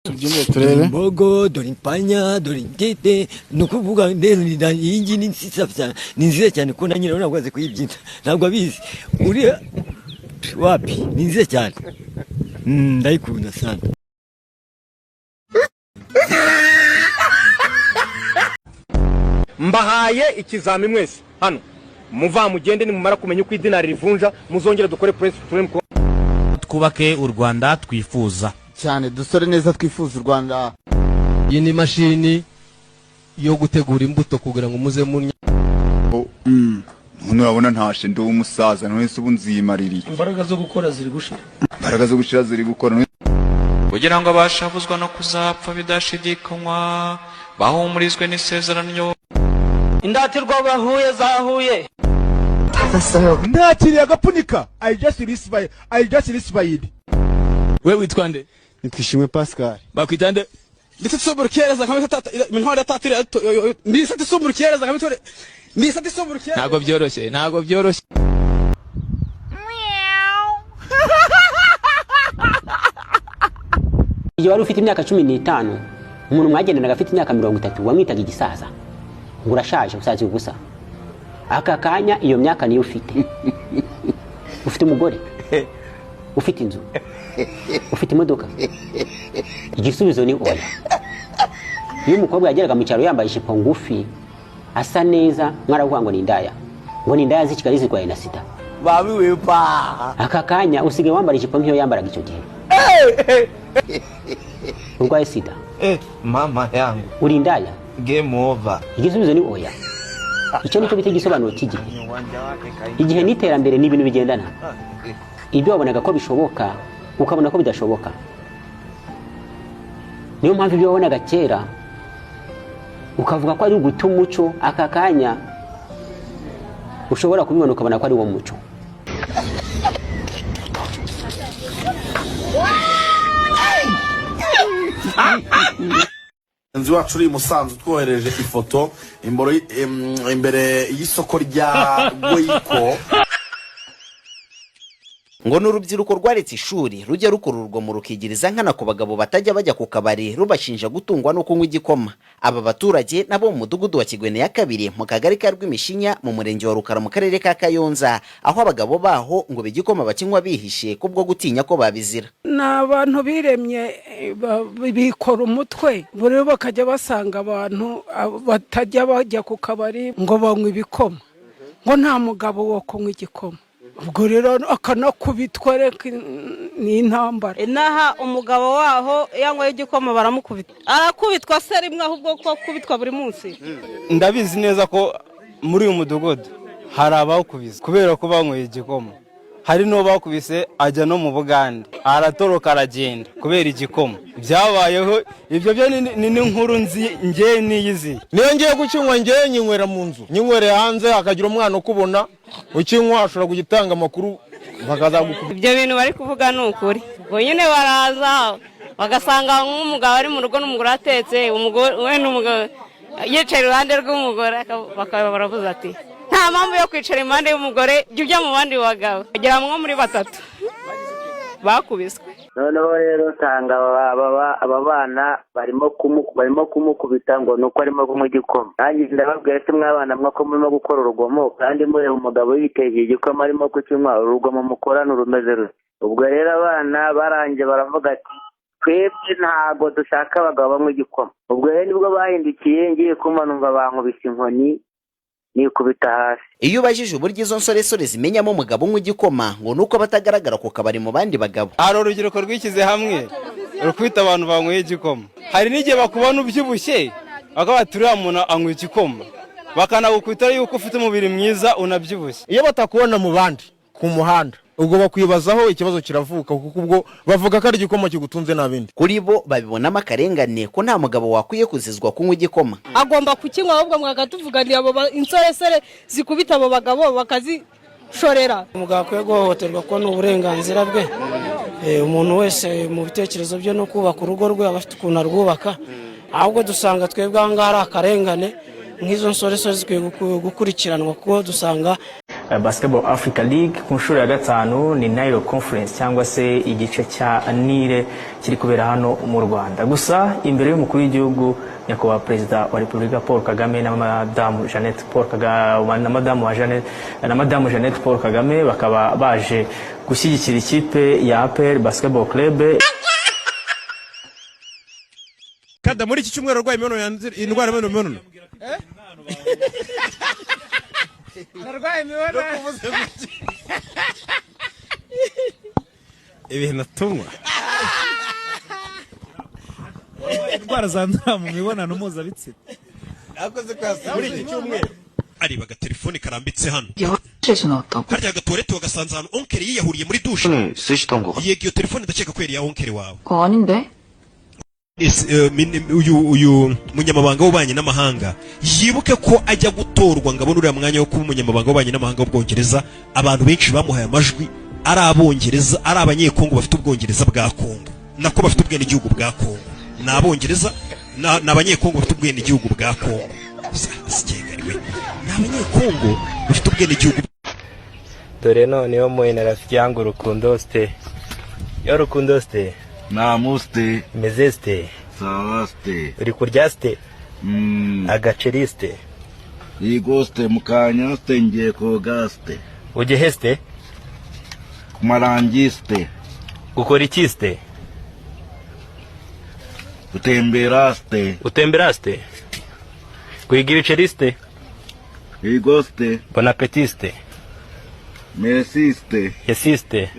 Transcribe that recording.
tubyumve turebe. Mbogo dore impanya dore intete nukuvuga rero iyi ngi ni nziza cyane ko na nyine ntabwo azi kuyibyina ntabwo abizi uri wapi ni nziza cyane ndayikunda sana. Mbahaye ikizami mwese hano muva mugende nimumara kumenya uko idina rivunja muzongera dukore press twubake u Rwanda twifuza cyane dusore neza twifuza u Rwanda. Iyi ni mashini yo gutegura imbuto kugira ngo muze munya Umuntu urabona ntashe ndi umusaza none ubu nzimaririye. Imbaraga zo gukora ziri gushira. Imbaraga zo gushira ziri gukora kugira ngo abashavuzwa no kuzapfa bidashidikanywa bahumurizwe n'isezerano. Indatirwa bahuye zahuye. ndakiriye agapunika I just received. We witwande? Nitwishimwe Pascal. Bakwitande? Ndetse soburkereza kamwe tata mintwara tatira ndise soburkereza kamwe tore ndise soburkereza. Ntago byoroshye. Iyo wari ufite imyaka 15 umuntu mwagendanaga afite imyaka 30 wamwitaga igisaza ngo urashaje usazi ubusa. Aka kanya iyo myaka niyo ufite. Ufite umugore, ufite inzu, ufite imodoka. Igisubizo ni oya. Iyo umukobwa yageraga mu cyaro yambaye ijipo ngufi asa neza mwaravuga ngo ni indaya, ngo ni indaya z'Kigali zirwaye na sida. Babiwe pa. Aka kanya usigaye wambara ijipo nk'iyo yambaraga icyo gihe. Urwaye sida. Mama yangu. Uri indaya. Game over. Igisubizo ni oya. Icyo nicyo bita igisobanuro cy'igihe. Igihe n'iterambere n'ibintu bigendana. Ibyo wabonaga ko bishoboka ukabona ko bidashoboka. Niyo mpamvu ibyo wabonaga kera ukavuga ko ari uguta umuco, aka kanya ushobora kubibona ukabona ko ari wo muco. Nzi wacu uri Musanze twohereje ifoto imbere y'isoko rya Goyiko. Ngo n'urubyiruko rwaretse ishuri rujya rukururwa mu rukigiriza nkana ku bagabo batajya bajya ku kabari rubashinja gutungwa no kunywa igikoma. Aba baturage nabo mu mudugudu wa Kigwene ya kabiri mu kagari ka Rwimishinya mu murenge wa Rukara mu karere ka Kayonza, aho abagabo baho ngo bigikoma bakinywa bihishe kubwo gutinya ko babizira. N'abantu biremye bikora umutwe buri bakajya basanga abantu batajya bajya ku kabari ngo banywe ibikoma, ngo nta mugabo wo kunywa igikoma. Ubwo rero akanakubitwa reka ni intambara. Inaha umugabo waho yanywa igikoma baramukubita. Arakubitwa se rimwe ahubwo ko kubitwa buri munsi. Ndabizi neza ko muri uyu mudugudu hari abawukubise kubera ko banyweye igikoma. Hari no bakubise ajya no mu Bugande aratoroka aragenda kubera igikoma. Byabayeho ibyo byo ni nkuru ngiye niyizi. Niyo ngiye gukinywa ngiye nyinywera mu nzu. Nyinywere hanze akagira umwana ukubona ukinywa ashobora kugitanga amakuru bakazagukubita. Ibyo bintu bari kuvuga ni ukuri. Ngo nyine baraza bagasanga nk'umugabo ari mu rugo n'umugore atetse, umugore we n'umugabo yicaye iruhande rw'umugore bakaba baravuze ati nta mpamvu yo kwicara impande y'umugore jya ujya mu bandi bagabo. Agera mwo muri batatu bakubiswe. Noneho rero usanga aba bana barimo kumukubita ngo nuko arimo kunywa igikoma. Nanjye ndababwira ati mwabana mwako murimo gukora urugomo kandi mureba umugabo yiteye igikoma arimo kukinywa, urugomo mukorana urumeze rute. Ubwo rero abana barangiye baravuga ati twebwe ntago dushaka abagabo banywa igikoma. Ubwo rero nibwo bahindukiye ngiye kumanumva bankubise inkoni nikubita hasi. Iyo ubajije uburyo izo nsoresore zimenyamo umugabo unywa igikoma ngo nuko batagaragara ku kabari mu bandi bagabo. Hari urubyiruko rwikize hamwe rukwita abantu banyweye igikoma. Hari n'igihe bakubona ubyibushye bakabaturiye umuntu anywa igikoma bakanagukubita yuko ufite umubiri mwiza unabyibushye. Iyo batakubona mu bandi ku muhanda ubwo bakwibazaho ikibazo kiravuka kuko ubwo bavuga ko ari igikoma kigutunze nabindi. Kuri bo babibonamo akarengane ko nta mugabo wakwiye kuzizwa kunywa igikoma. Agomba kukinywa ahubwo mwagatuvuganiye abo insoresere zikubita abo bagabo bakazishorera. Umugabo akwiye guhohoterwa ko n'uburenganzira bwe. Umuntu wese mu bitekerezo byo no kubaka urugo rwe abafite ukuntu arwubaka. Ahubwo dusanga twebwe aha ngaha ari akarengane nk'izo nsoresore zikwiye gukurikiranwa kuko dusanga Basketball Africa League ku nshuro ya gatanu ni Nile Conference cyangwa se igice cya Nile kiri kubera hano mu Rwanda. Gusa imbere y'umukuru w'igihugu nyakubahwa Perezida wa Repubulika Paul Kagame na Madamu Jeannette Paul Kagame bakaba baje gushyigikira ikipe ya APR Basketball Club. Kada muri iki cyumweru rwaye indwara y'imibonano narwaye imibonano ibintu tumwa indwara zandura mu mibonano mpuzabitsina akoze kwasa muri iki cyumweru areba agatelefone karambitse hano harya agatorete wagasanze hano onkere yiyahuriye muri dushe yego iyo telefone ndakeka ko yari ya onkere wawe uyu munyamabanga w'ububanyi n'amahanga yibuke ko ajya gutorwa ngo abone uriya mwanya wo kuba umunyamabanga w'ububanyi n'amahanga w'ubwongereza abantu benshi bamuhaye amajwi ari abongereza ari abanyekongo bafite ubwongereza bwa Kongo nako bafite ubwene igihugu bwa Kongo ni abongereza n'abanyekongo bafite ubwene igihugu bwa Kongo sikegariwe ni abanyekongo bafite ubwene igihugu dore noneho moyena rafiki yangu Rukundo ste yo Rukundo ste Namuste. Mezeste. Savaste. Uri kurya ste? Agaceriste. Igoste mukanyaste ngiye kogaste. Ugeheste? Kumarangiste. Ukora ikiste? Utemberaste. Utemberaste? Kwiga ibiceriste? Igoste. Bon appetiste. Mesiste. Yesiste.